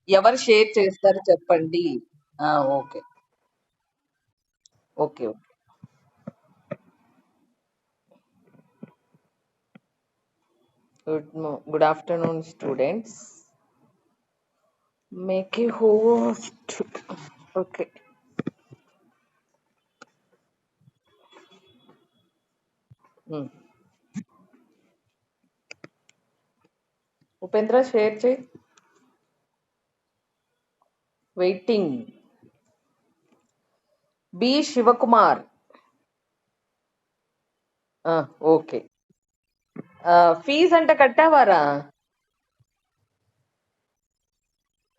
ఎవరు షేర్ చేస్తారు చెప్పండి. Okay. Okay. Good afternoon students. Make a host. Okay. Upendra share చేయి. Waiting. B Shivakumar. Okay. Fees అంటే కట్టావారా?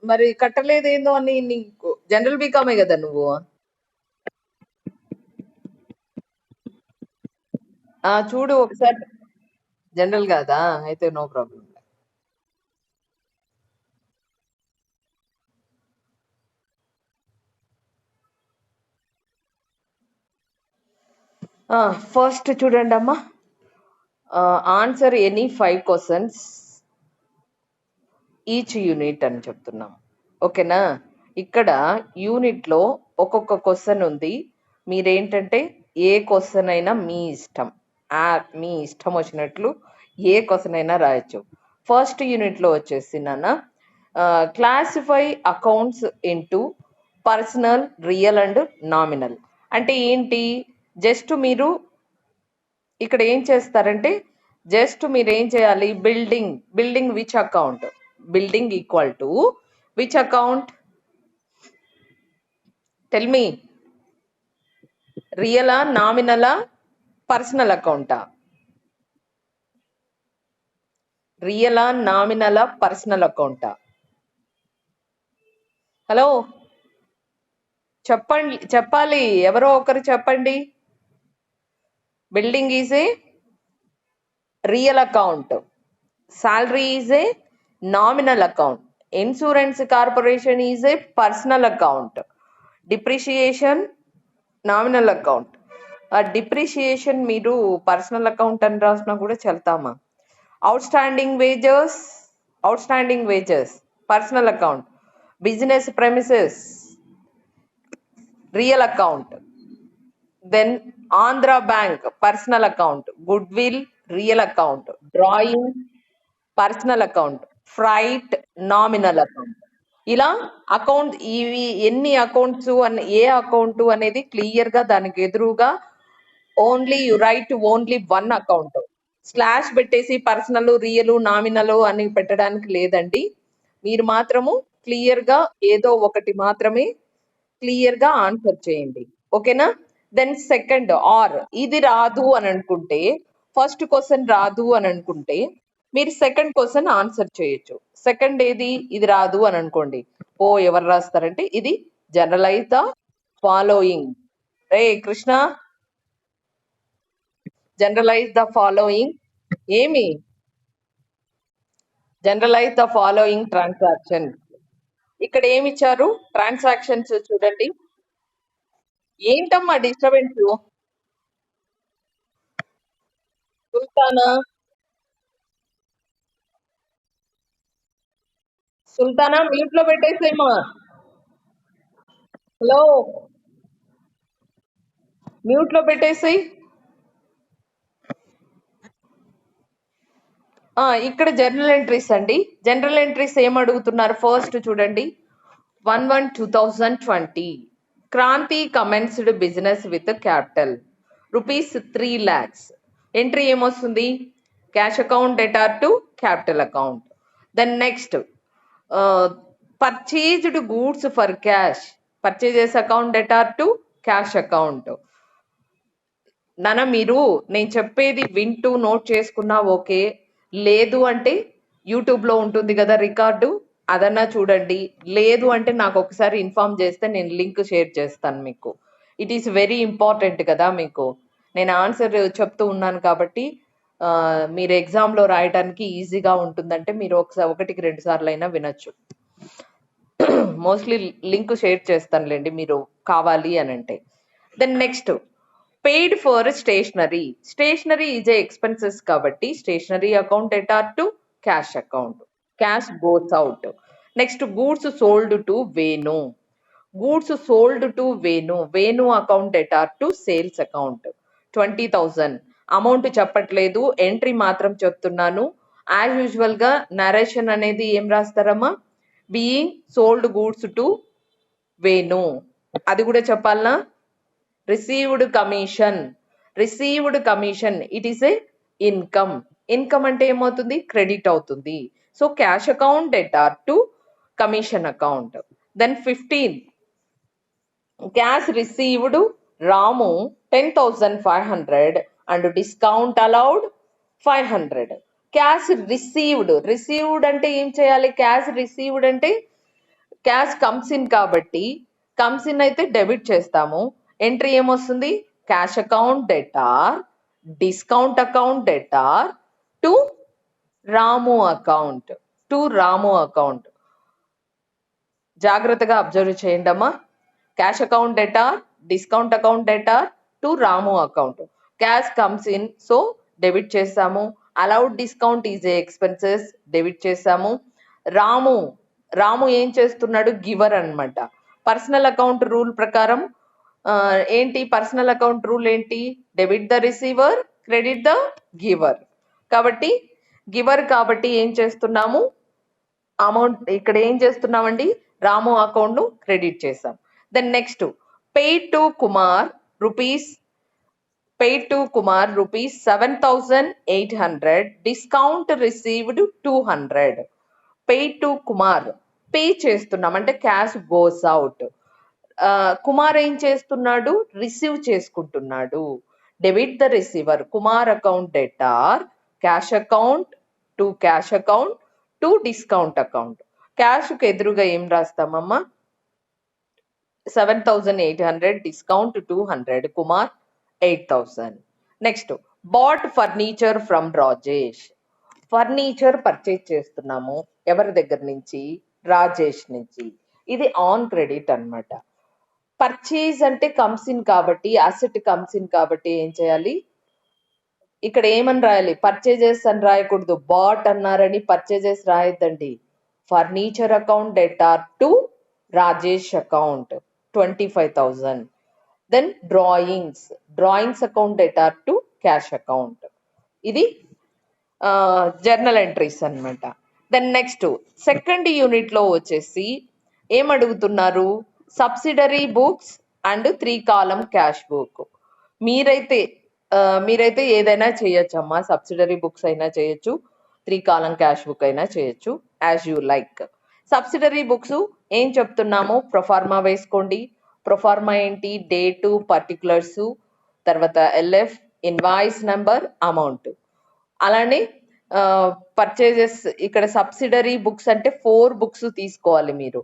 మరి కట్టలేదేందో అని నీకు జనరల్ బీకామే కదా నువ్వు. చూడు ఒకసారి. జనరల్ కాదా? అయితే నో ప్రాబ్లం. ఫస్ట్ చూడండి అమ్మా. Answer any 5 questions each unit అని చెప్తున్నాం. ఓకేనా? ఇక్కడ యూనిట్లో ఒక్కొక్క క్వశ్చన్ ఉంది. మీరేంటంటే ఏ క్వశ్చన్ అయినా మీ ఇష్టం, మీ ఇష్టం వచ్చినట్లు ఏ క్వశ్చన్ అయినా రాయొచ్చు. ఫస్ట్ యూనిట్లో వచ్చేసి నాన్న classify accounts into personal, real and nominal. అంటే ఏంటి? జస్ట్ మీరు ఇక్కడ ఏం చేస్తారంటే జస్ట్ మీరు ఏం చేయాలి? Building which account? Building equal to which account? Tell me. రియలా, నామినలా, పర్సనల్ అకౌంటా? రియలా, నామినలా, పర్సనల్ అకౌంటా? హలో, చెప్పాలి. ఎవరో ఒకరు చెప్పండి. Building is a real account. salary is a nominal account. Insurance corporation is a personal account. Depreciation nominal account. Depreciation మీరు పర్సనల్ అకౌంట్ అని రాసినా కూడా చెల్తామా. Outstanding wages personal account. Business premises real account. Then Andhra bank personal account. Goodwill real account. Drawing personal account. Freight nominal account. ఇలా account ఇవి ఎన్ని accounts ఏ account అనేది క్లియర్ గా దానికి ఎదురుగా only you write only one account. Slash పెట్టేసి personal, real, nominal అని పెట్టడానికి లేదండి. మీరు మాత్రము క్లియర్ గా ఏదో ఒకటి మాత్రమే క్లియర్ గా ఆన్సర్ చేయండి. ఓకేనా? దెన్ సెకండ్, ఆర్ ఇది రాదు అని అనుకుంటే, ఫస్ట్ క్వశ్చన్ రాదు అని అనుకుంటే మీరు సెకండ్ క్వశ్చన్ ఆన్సర్ చేయొచ్చు. సెకండ్ ఏది? ఇది రాదు అని అనుకోండి. ఎవరు రాస్తారంటే ఇది జనరలైజ్ ద ఫాలోయింగ్. రే కృష్ణ, జనరలైజ్ ద ఫాలోయింగ్. ఏమి? Journalise the following transaction. ఇక్కడ ఏమి ఇచ్చారు? ట్రాన్సాక్షన్స్ చూడండి. ఏంటమ్మా డిస్టర్బెన్స్? సుల్తానా మ్యూట్ లో పెట్టేసేమా. హలో, మ్యూట్ లో పెట్టేసేయి. ఇక్కడ జనరల్ ఎంట్రీస్ అండి. జనరల్ ఎంట్రీస్ ఏం అడుగుతున్నారు? ఫస్ట్ చూడండి. 1/1/2020 Kranti commenced business with capital ₹3 lakhs. Entry ఏమొస్తుంది? Cash account debtor to capital account. Then next purchased goods for cash. Purchases account debtor to cash account. నాన్న మీరు నేను చెప్పేది వింటూ నోట్ చేసుకున్నా ఓకే. లేదు అంటే యూట్యూబ్లో ఉంటుంది కదా రికార్డు, అదన్నా చూడండి. లేదు అంటే నాకు ఒకసారి ఇన్ఫార్మ్ చేస్తే నేను లింక్ షేర్ చేస్తాను మీకు. ఇట్ ఈస్ వెరీ ఇంపార్టెంట్ కదా మీకు. నేను ఆన్సర్ చెప్తూ ఉన్నాను కాబట్టి మీరు ఎగ్జామ్లో రాయడానికి ఈజీగా ఉంటుందంటే మీరు ఒకటికి 2 సార్లు అయినా వినొచ్చు. మోస్ట్లీ లింక్ షేర్ చేస్తానులేండి మీరు కావాలి అని అంటే. Then next, paid for stationery. Stationery is a expenses కాబట్టి stationery account debtor to cash account. Cash goes out. Next goods sold to Venu. Goods sold to Venu. Venu account debtor to sales account 20,000. Amount చెప్పట్లేదు, entry మాత్రం చెప్తున్నాను. As usual గా narration అనేది ఏం రాస్తారమ్మా? Being sold goods to Venu, అది కూడా చెప్పాలనా? Received commission. Received commission it is a income. Income అంటే ఏమవుతుంది? క్రెడిట్ అవుతుంది. So cash account debtor to commission account. Then 15 cash received Ramu 10,500 and discount allowed 500. Cash received. Received అంటే ఏం చేయాలి? క్యాష్ రిసీవ్డ్ అంటే క్యాష్ కమ్స్ ఇన్ కాబట్టి comes in అయితే debit చేస్తాము. ఎంట్రీ ఏమొస్తుంది? Cash account debtor discount account debtor to Ramu account. To Ramu account. జాగ్రత్తగా observe చేయండి అమ్మా. Cash account debtor discount account debtor to Ramu account. Cash comes in, so debit చేసాము. Allowed discount is a expenses, debit చేసాము. రాము రాము ఏం చేస్తున్నాడు? Giver అన్నమాట. Personal account rule ప్రకారం ఏంటి? పర్సనల్ అకౌంట్ రూల్ ఏంటి? Debit the receiver, credit the giver. కాబట్టి giver కాబట్టి ఏం చేస్తున్నాము? అమౌంట్ ఇక్కడ ఏం చేస్తున్నామండి? రాము అకౌంట్ ను క్రెడిట్ చేసాం. Then next paid to Kumar rupees 7,800, discount received 200. paid to Kumar, pay చేస్తున్నాం అంటే క్యాష్ గోస్ అవుట్. కుమార్ ఏం చేస్తున్నాడు? రిసీవ్ చేసుకుంటున్నాడు. Debit the receiver. Kumar account debtor cash account to cash account to discount account. Cash కు ఎదురుగా ఏం రాస్తామమ్మా? 7,800, discount 200, Kumar 8,000. Next bought furniture from Rajesh. Furniture purchase చేస్తున్నాము ఎవరి దగ్గర నుంచి? రాజేష్ నుంచి. ఇది ఆన్ క్రెడిట్ అన్నమాట. పర్చేజ్ అంటే కమ్స్ ఇన్ కాబట్టి, అసెట్ కమ్స్ ఇన్ కాబట్టి ఏం చేయాలి? ఇక్కడ ఏమని రాయాలి? పర్చేజెస్ అని రాయకూడదు. బాట్ అన్నారని పర్చేజెస్ రాయొద్దండి. Furniture account debtor to Rajesh account 25,000. Then drawings account debtor to cash account. ఇది జర్నల్ ఎంట్రీస్ అన్నమాట. దెన్ నెక్స్ట్ సెకండ్ యూనిట్ లో వచ్చేసి ఏం అడుగుతున్నారు? Subsidiary books and 3 column cash book. మీరైతే ఏదైనా చేయొచ్చమ్మా. సబ్సిడరీ బుక్స్ అయినా చేయొచ్చు, 3 కాలమ్ క్యాష్ బుక్ అయినా చేయొచ్చు, as you like. Subsidiary books ఏం చెప్తున్నాము? ప్రొఫార్మా వేసుకోండి. ప్రొఫార్మా ఏంటి? డేటు, పర్టికులర్స్, తర్వాత ఎల్ఎఫ్, ఇన్వాయిస్ నెంబర్, అమౌంట్. అలానే పర్చేజెస్ ఇక్కడ సబ్సిడరీ బుక్స్ అంటే 4 బుక్స్ తీసుకోవాలి మీరు.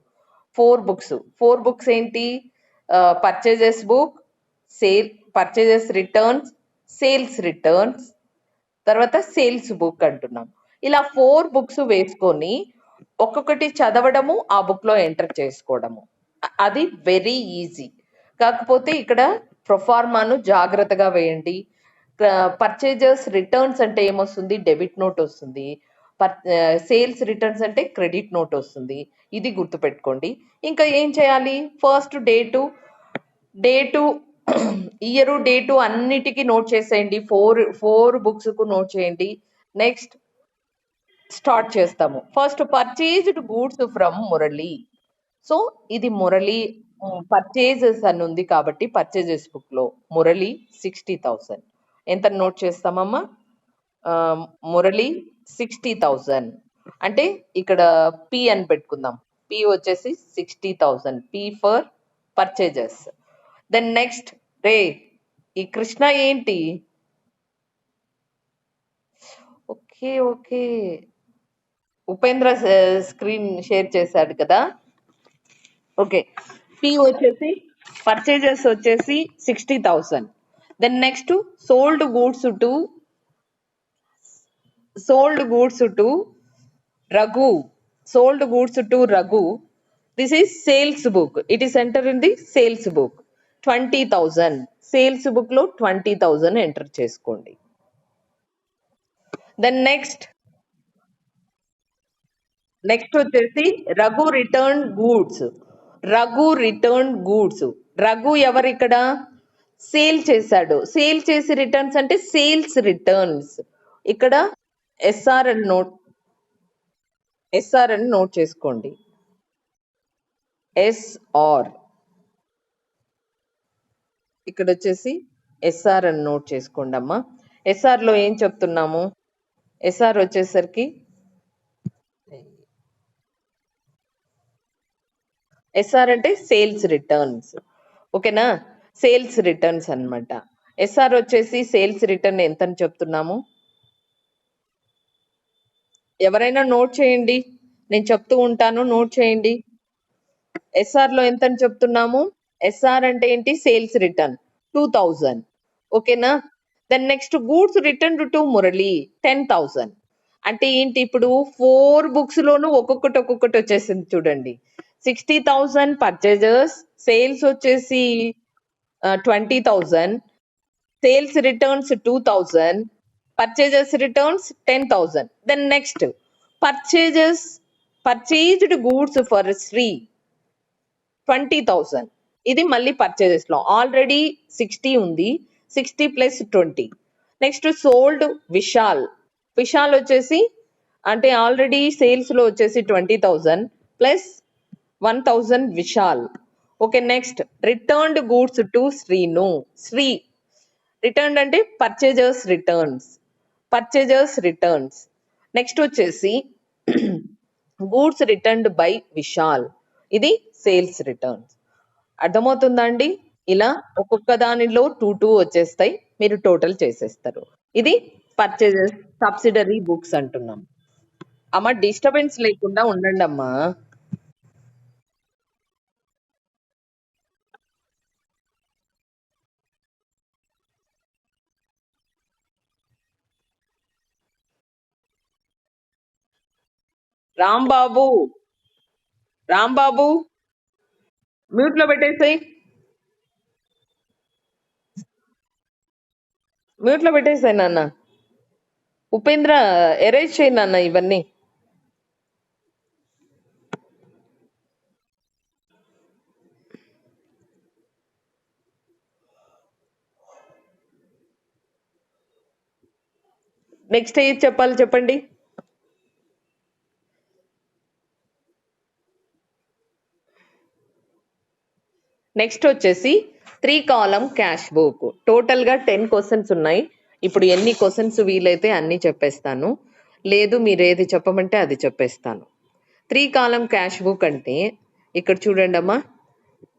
4 బుక్స్ ఏంటి? Purchases book, purchases returns, sales returns, తర్వాత సేల్స్ బుక్ అంటున్నాం. ఇలా 4 బుక్స్ వేసుకొని ఒక్కొక్కటి చదవడము, ఆ బుక్ లో ఎంటర్ చేసుకోవడము. అది వెరీ ఈజీ. కాకపోతే ఇక్కడ ప్రొఫార్మాను జాగ్రత్తగా వేయండి. పర్చేజెస్ రిటర్న్స్ అంటే ఏమొస్తుంది? డెబిట్ నోట్ వస్తుంది. సేల్స్ రిటర్న్స్ అంటే క్రెడిట్ నోట్ వస్తుంది. ఇది గుర్తుపెట్టుకోండి. ఇంకా ఏం చేయాలి? ఫస్ట్ డేటు ఇయరు, డేటు అన్నిటికీ నోట్ చేసేయండి. 4 బుక్స్ కు నోట్ చేయండి. నెక్స్ట్ స్టార్ట్ చేస్తాము. First purchased goods from Murali. So ఇది మురళి పర్చేజెస్ అని ఉంది కాబట్టి పర్చేజెస్ బుక్ లో మురళి 60,000. ఎంత నోట్ చేస్తామమ్మా? మురళి 60,000 అంటే ఇక్కడ పి అని పెట్టుకుందాం. పి వచ్చేసి 60,000. P for purchases. Then next రే ఈ కృష్ణ ఏంటి? ఓకే ఉపేంద్ర స్క్రీన్ షేర్ చేశాడు కదా. ఓకే, పి వచ్చేసి పర్చేజెస్ వచ్చేసి 60,000. Then next sold goods to Raghu. This is sales book. It is enter in the sales book 20,000. Sales book లో 20,000 ఎంటర్ చేసుకోండి. దెన్ నెక్స్ట్ నెక్స్ట్ వచ్చేసి Raghu return goods. Raghu return goods. Raghu ఎవరు ఇక్కడ? Sale చేశాడు. సేల్ చేసి returns అంటే సేల్స్ రిటర్న్స్. ఇక్కడ SR అని నోట్ చేసుకోండి. ఎస్ఆర్ ఇక్కడ వచ్చేసి ఎస్ఆర్ అని నోట్ చేసుకోండి అమ్మా. ఎస్ఆర్ లో ఏం చెప్తున్నాము? ఎస్ఆర్ వచ్చేసరికి ఎస్ఆర్ అంటే సేల్స్ రిటర్న్స్. ఓకేనా? సేల్స్ రిటర్న్స్ అన్నమాట. ఎస్ఆర్ వచ్చేసి సేల్స్ రిటర్న్ ఎంత అని చెప్తున్నాము? ఎవరైనా నోట్ చేయండి, నేను చెప్తూ ఉంటాను, నోట్ చేయండి. ఎస్ఆర్ లో ఎంత అని చెప్తున్నాము? ఎస్ఆర్ అంటే ఏంటి? Sales return 2000. ఓకేనా? Then next goods return to Murali 10,000. అంటే ఏంటి? ఇప్పుడు 4 బుక్స్ లోను ఒక్కొక్కటి వచ్చేసింది చూడండి. 60,000 పర్చేజర్స్, సేల్స్ వచ్చేసి 20,000, sales returns 2,000, purchases returns 10,000. Then next purchased goods for Sri 20,000. ఇది మళ్ళీ పర్చేజెస్ లో ఆల్రెడీ 60 ఉంది, 60 plus 20. Next sold Vishal. Vishal వచ్చేసి అంటే ఆల్రెడీ సేల్స్ లో వచ్చేసి 20,000 plus 1,000 Vishal. Okay, next returned goods to Srinu. Sri return అంటే పర్చేజర్స్ రిటర్న్స్. నెక్స్ట్ వచ్చేసి గూడ్స్ రిటర్న్డ్ బై విశాల్. ఇది సేల్స్ రిటర్న్స్. అర్థమవుతుందా అండి? ఇలా ఒక్కొక్క దానిలో 2 వచ్చేస్తాయి, మీరు టోటల్ చేసేస్తారు. ఇది పర్చేజెస్ సబ్సిడరీ బుక్స్ అంటున్నాం. అమ్మ డిస్టర్బెన్స్ లేకుండా ఉండండి అమ్మా. రాంబాబు మ్యూట్ లో పెట్టేసాయి, నాన్న. ఉపేంద్ర ఎరేజ్ చేయి నాన్న ఇవన్నీ. నెక్స్ట్ ఏది చెప్పాలి చెప్పండి? నెక్స్ట్ వచ్చేసి 3 కాలమ్ క్యాష్ బుక్. టోటల్ గా 10 క్వశ్చన్స్ ఉన్నాయి. ఇప్పుడు ఎన్ని క్వశ్చన్స్ వీలైతే అన్ని చెప్పేస్తాను, లేదు మీరు ఏది చెప్పమంటే అది చెప్పేస్తాను. 3 కాలమ్ క్యాష్ బుక్ అంటే ఇక్కడ చూడండి అమ్మా.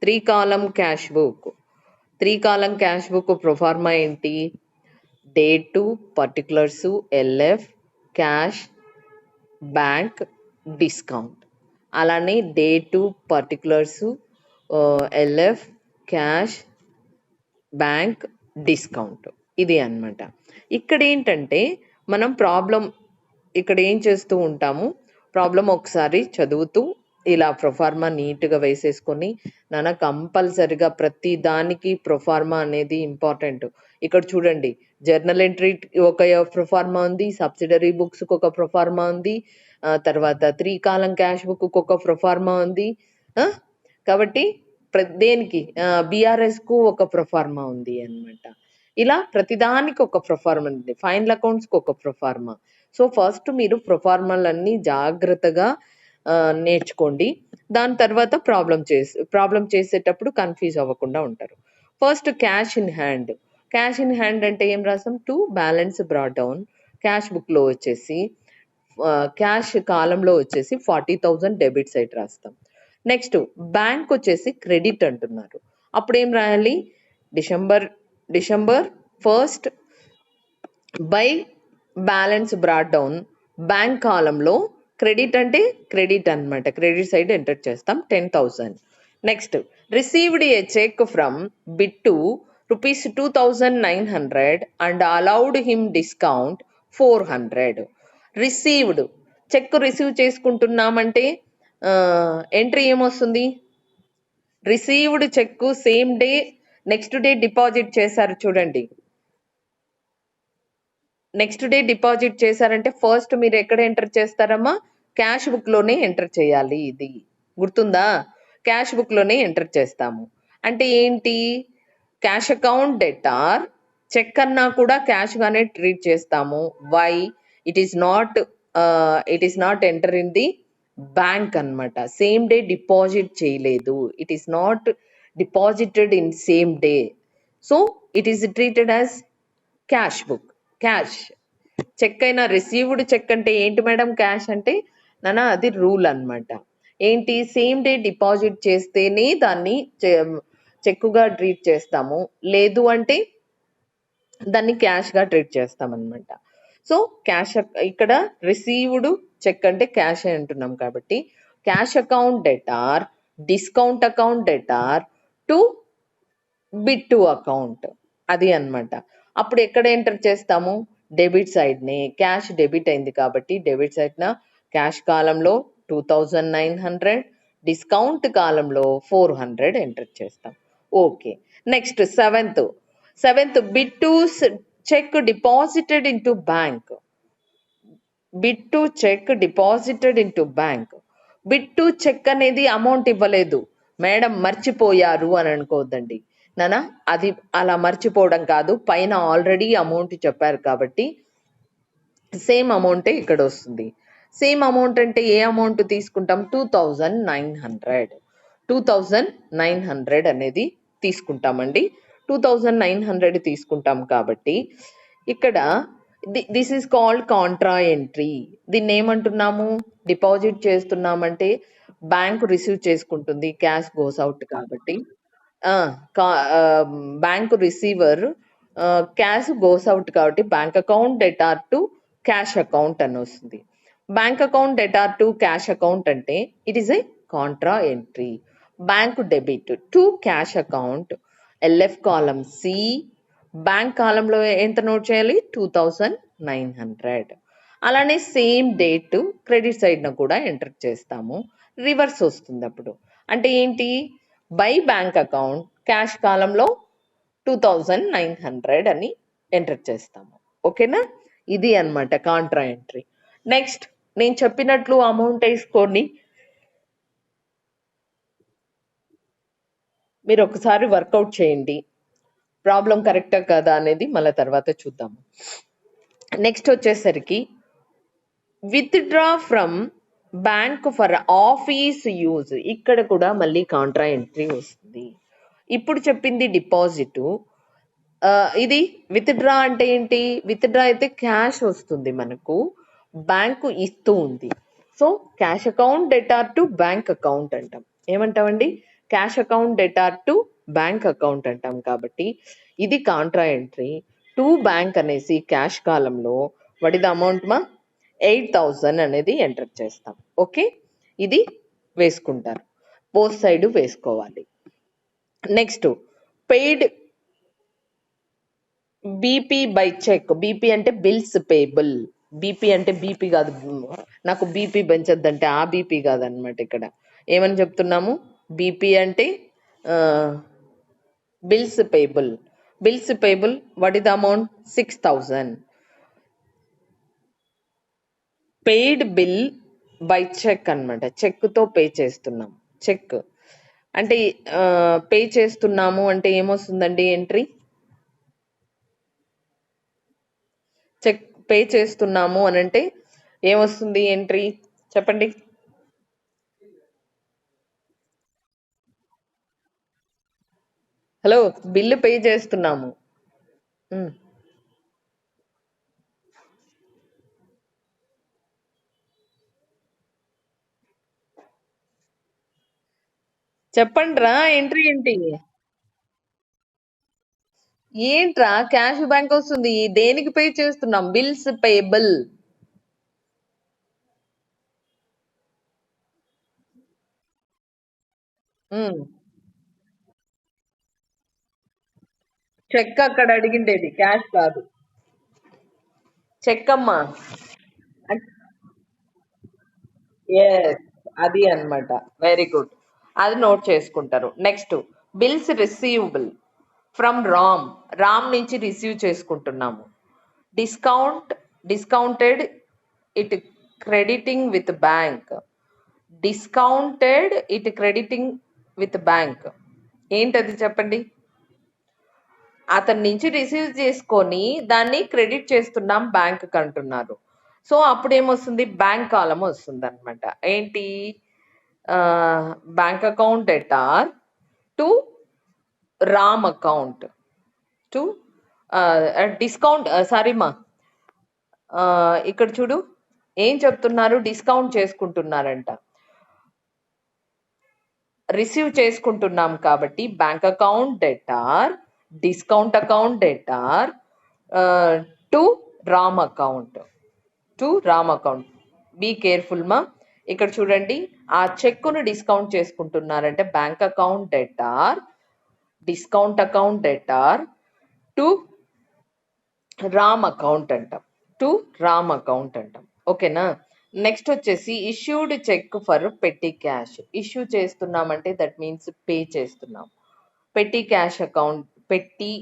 3 column cash book. 3 column cash book proforma ఏంటి? Date, particulars, LF, cash, bank, discount. అలానే date, particulars, LF, cash, bank, discount. ఇది అన్నమాట. ఇక్కడ ఏంటంటే మనం ప్రాబ్లం ఇక్కడ ఏం చేస్తూ ఉంటాము, ప్రాబ్లం ఒకసారి చదువుతూ ఇలా ప్రొఫార్మా నీట్గా వేసేసుకొని, నాన్న కంపల్సరిగా ప్రతి దానికి ప్రొఫార్మా అనేది ఇంపార్టెంట్. ఇక్కడ చూడండి, జర్నల్ ఎంట్రీ ఒక ప్రొఫార్మా ఉంది, సబ్సిడరీ బుక్స్కి ఒక ప్రొఫార్మా ఉంది, తర్వాత 3 కాలం క్యాష్ బుక్ ఒక ప్రొఫార్మా ఉంది. కాబట్టి దేనికి బీఆర్ఎస్ కు ఒక ప్రొఫార్మా ఉంది అన్నమాట. ఇలా ప్రతిదానికి ఒక ప్రొఫార్మా ఉంది. ఫైనల్ అకౌంట్స్ కి ఒక ప్రొఫార్మా. సో ఫస్ట్ మీరు ప్రొఫార్మాలన్నీ జాగ్రత్తగా నేర్చుకోండి. దాని తర్వాత ప్రాబ్లం చేసేటప్పుడు కన్ఫ్యూజ్ అవ్వకుండా ఉంటారు. First cash in hand. Cash in hand అంటే ఏం రాసాం? To balance brought down. Cash book లో వచ్చేసి క్యాష్ కాలంలో వచ్చేసి 40,000 డెబిట్ సైడ్ రాస్తాం. నెక్స్ట్ బ్యాంక్ వచ్చేసి క్రెడిట్ అంటున్నారు. అప్పుడు ఏం రాయాలి? December 1st by balance brought down. Bank కాలంలో క్రెడిట్ అంటే క్రెడిట్ అన్నమాట, క్రెడిట్ సైడ్ ఎంటర్ చేస్తాం 10,000. Next received a cheque from Bittu ₹2,900 and allowed him discount 400. Received cheque receive చేసుకుంటున్నామంటే entry ఏమొస్తుంది? Received cheque same day next day deposit చేశారు చూడండి. Next day deposit చేశారంటే first మీరు ఎక్కడ ఎంటర్ చేస్తారమ్మా? క్యాష్ బుక్ లోనే ఎంటర్ చేయాలి. ఇది గుర్తుందా? క్యాష్ బుక్ లోనే ఎంటర్ చేస్తాము. అంటే ఏంటి? క్యాష్ అకౌంట్ డెటార్ చెక్ అన్నా కూడా క్యాష్ గానే ట్రీట్ చేస్తాము. Why? It is not enter in the bank అన్నమాట. సేమ్ డే డిపాజిట్ చేయలేదు. It is not deposited in same day. So it is treated as cash book. Cash cheque అయినా received cheque అంటే ఏంటి madam? Cash అంటే నానా అది rule అన్నమాట. ఏంటి? సేమ్ డే డిపాజిట్ చేస్తేనే దాన్ని చెక్కుగా ట్రీట్ చేస్తాము. లేదు అంటే దాన్ని క్యాష్ గా ట్రీట్ చేస్తాం అనమాట. సో క్యాష్ ఇక్కడ రిసీవ్డ్ చెక్ అంటే క్యాష్ అంటున్నాం కాబట్టి cash account debtor discount account debtor to bit to account, అది అన్నమాట. అప్పుడు ఎక్కడ ఎంటర్ చేస్తాము? డెబిట్ సైడ్ ని. క్యాష్ డెబిట్ అయింది కాబట్టి డెబిట్ సైడ్ న క్యాష్ కాలంలో 2900, డిస్కౌంట్ కాలంలో 400 ఎంటర్ చేస్తాం. Okay. Next seventh bit two cheque deposited into bank. Bit two cheque deposited into bank. Bit two cheque అనేది అమౌంట్ ఇవ్వలేదు మేడం, మర్చిపోయారు అని అనుకోవద్దండి నానా. అది అలా మర్చిపోవడం కాదు, పైన ఆల్రెడీ అమౌంట్ చెప్పారు కాబట్టి సేమ్ అమౌంటే ఇక్కడ వస్తుంది. సేమ్ అమౌంట్ అంటే ఏ అమౌంట్ తీసుకుంటాం? 2900 అనేది తీసుకుంటామండి. 2900 తీసుకుంటాం కాబట్టి ఇక్కడ this is called contra entry. దీన్ని ఏమంటున్నాము? డిపాజిట్ చేస్తున్నామంటే బ్యాంక్ రిసీవ్ చేసుకుంటుంది, క్యాష్ గోస్ అవుట్ కాబట్టి bank receiver cash goes out కాబట్టి bank account debtor to cash account అని వస్తుంది. Bank account debtor to cash account అంటే it is a contra entry. Bank debit to cash account LF column C. Bank కాలంలో ఎంత note చేయాలి? 2900. అలానే same date credit side న కూడా enter చేస్తాము. రివర్స్ వస్తుంది అప్పుడు. అంటే ఏంటి? బై బ్యాంక్ అకౌంట్ క్యాష్ కాలంలో 2900 అని ఎంటర్ చేస్తాము. ఓకేనా? ఇది అన్నమాట కాంట్రా ఎంట్రీ. నెక్స్ట్ నేను చెప్పినట్లు అమౌంట్ వేసుకొని మీరు ఒకసారి వర్కౌట్ చేయండి. ప్రాబ్లం కరెక్టా కదా అనేది మళ్ళీ తర్వాత చూద్దాము. నెక్స్ట్ వచ్చేసరికి withdraw from bank for office use. ఇక్కడ కూడా మళ్ళీ కాంట్రా ఎంట్రీ వస్తుంది. ఇప్పుడు చెప్పింది డిపాజిట్. ఇది విత్డ్రా అంటే ఏంటి? విత్డ్రా అయితే క్యాష్ వస్తుంది మనకు, బ్యాంకు ఇస్తూ ఉంది. So cash account debtor to bank account అంటాం. ఏమంటామండి? Cash account debtor to bank account అంటాం. కాబట్టి ఇది కాంట్రా ఎంట్రీ. టు బ్యాంక్ అనేసి క్యాష్ కాలంలో వాట్ ఇస్ ద అమౌంట్ మా? 8000 అనేది ఎంటర్ చేస్తాం. ఓకే, ఇది వేసుకుంటారు. బోత్ సైడ్ వేసుకోవాలి. Next paid BP by cheque. BP అంటే బిల్స్ పేబుల్. బీపీ అంటే బీపీ కాదు, నాకు బీపీ పెంచొద్దంటే ఆ బీపీ కాదనమాట. ఇక్కడ ఏమని చెప్తున్నాము? బీపీ అంటే bills payable. Bills payable what is the amount? 6000. Paid bill by cheque అనమాట. చెక్తో పే చేస్తున్నాం. చెక్ అంటే పే చేస్తున్నాము అంటే ఏమొస్తుందండి ఎంట్రీ? చెక్ పే చేస్తున్నాము అని అంటే ఏమొస్తుంది ఎంట్రీ? చెప్పండి. హలో, బిల్లు పే చేస్తున్నాము. చెప్పండి రా, ఎంట్రీ ఏంటి? ఏంట్రా క్యాష్ బ్యాంక్ వస్తుంది? దేనికి పే చేస్తున్నాం? Bills payable. చెక్ అక్కడ అడిగిండేది, క్యాష్ కాదు. చెక్ అమ్మా. ఎస్, అది అన్నమాట. వెరీ గుడ్, అది నోట్ చేసుకుంటారు. Next bills receivable from Ram. Ram నుంచి రిసీవ్ చేసుకుంటున్నాము. Discounted it crediting with bank, discounted it crediting with bank. ఏంటది చెప్పండి? అతని నుంచి రిసీవ్ చేసుకొని దాన్ని క్రెడిట్ చేస్తున్నాం బ్యాంక్ అంటున్నారు. సో అప్పుడు ఏమొస్తుంది? బ్యాంక్ కాలం వస్తుంది అనమాట. ఏంటి? Bank account debtor to Ram account to discount. Sorry మా, ఇక్కడ చూడు ఏం చెప్తున్నారు? డిస్కౌంట్ చేసుకుంటున్నారంట. రిసీవ్ చేసుకుంటున్నాం కాబట్టి bank account debtor, discount account debtor to Ram account, to Ram account. Be careful మా. ఇక్కడ చూడండి, ఆ చెక్కును డిస్కౌంట్ చేసుకుంటున్నారంటే bank account debtor, discount account debtor to Ram account అంటాం, టు రామ్ అకౌంట్ అంటాం. ఓకేనా? నెక్స్ట్ వచ్చేసి issued cheque for petty cash. Issue చేస్తున్నామంటే దట్ మీన్స్ పే చేస్తున్నాం. Petty cash account, petty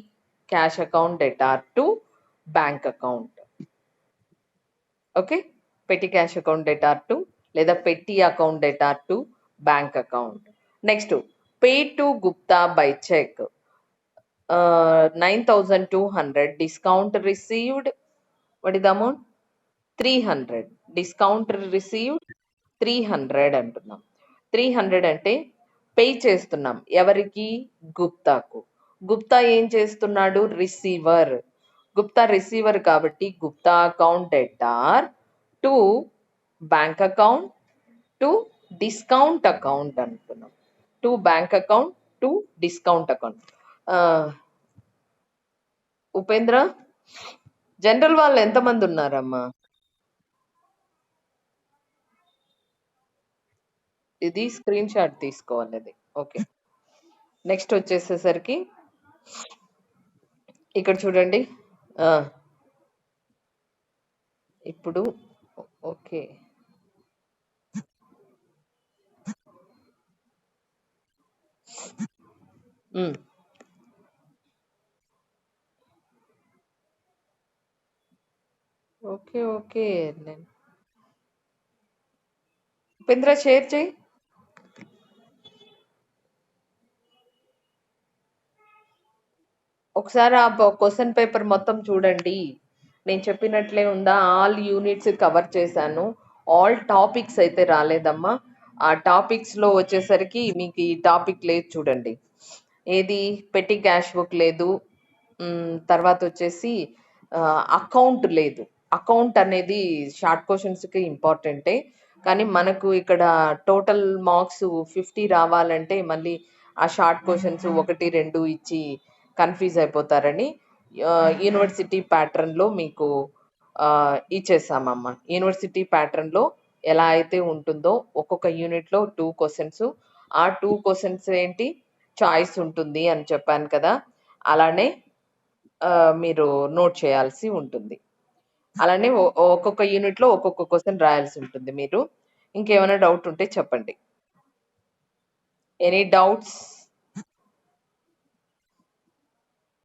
cash account debtor to bank account. Okay, petty cash account debtor to లేదా పెట్టి account debtor to bank account. Next pay to Gupta by cheque 9,200, discount received, what is the amount? 300. Discount received 300 అంటున్నాం. 300 అంటే pay చేస్తున్నాం ఎవరికి? గుప్తాకు. గుప్తా ఏం చేస్తున్నాడు? Receiver. Gupta receiver కాబట్టి Gupta account debtor to bank account to discount account అంటున్నాం. To bank account to discount account. Upendra, general వాళ్ళు ఎంతమంది ఉన్నారమ్మా? ఇది స్క్రీన్ షాట్ తీసుకోవాలి అది. ఓకే, నెక్స్ట్ వచ్చేసేసరికి ఇక్కడ చూడండి. ఇప్పుడు ఓకే, ఓకే ఓకే. నేను ఉపేంద్ర షేర్ చేయి. ఒకసారి ఆ క్వశ్చన్ పేపర్ మొత్తం చూడండి. నేను చెప్పినట్లే ఉందా? ఆల్ యూనిట్స్ కవర్ చేశాను. ఆల్ టాపిక్స్ అయితే రాలేదమ్మా. ఆ టాపిక్స్ లో వచ్చేసరికి మీకు ఈ టాపిక్ లేదు చూడండి. ఏది? పెట్టి క్యాష్ బుక్ లేదు, తర్వాత వచ్చేసి అకౌంట్ లేదు. అకౌంట్ అనేది షార్ట్ క్వశ్చన్స్కి ఇంపార్టెంటే, కానీ మనకు ఇక్కడ టోటల్ మార్క్స్ 50 రావాలంటే మళ్ళీ ఆ షార్ట్ క్వశ్చన్స్ 1, 2 ఇచ్చి కన్ఫ్యూజ్ అయిపోతారని యూనివర్సిటీ ప్యాటర్న్లో మీకు ఇచ్చేసామమ్మా. యూనివర్సిటీ ప్యాటర్న్లో ఎలా అయితే ఉంటుందో ఒక్కొక్క యూనిట్లో 2 క్వశ్చన్స్, ఆ 2 క్వశ్చన్స్ ఏంటి? చాయిస్ ఉంటుంది అని చెప్పాను కదా, అలానే మీరు నోట్ చేయాల్సి ఉంటుంది. అలానే ఒక్కొక్క యూనిట్లో ఒక్కొక్క క్వశ్చన్ రాయాల్సి ఉంటుంది మీరు. ఇంకేమైనా డౌట్ ఉంటే చెప్పండి. Any doubts?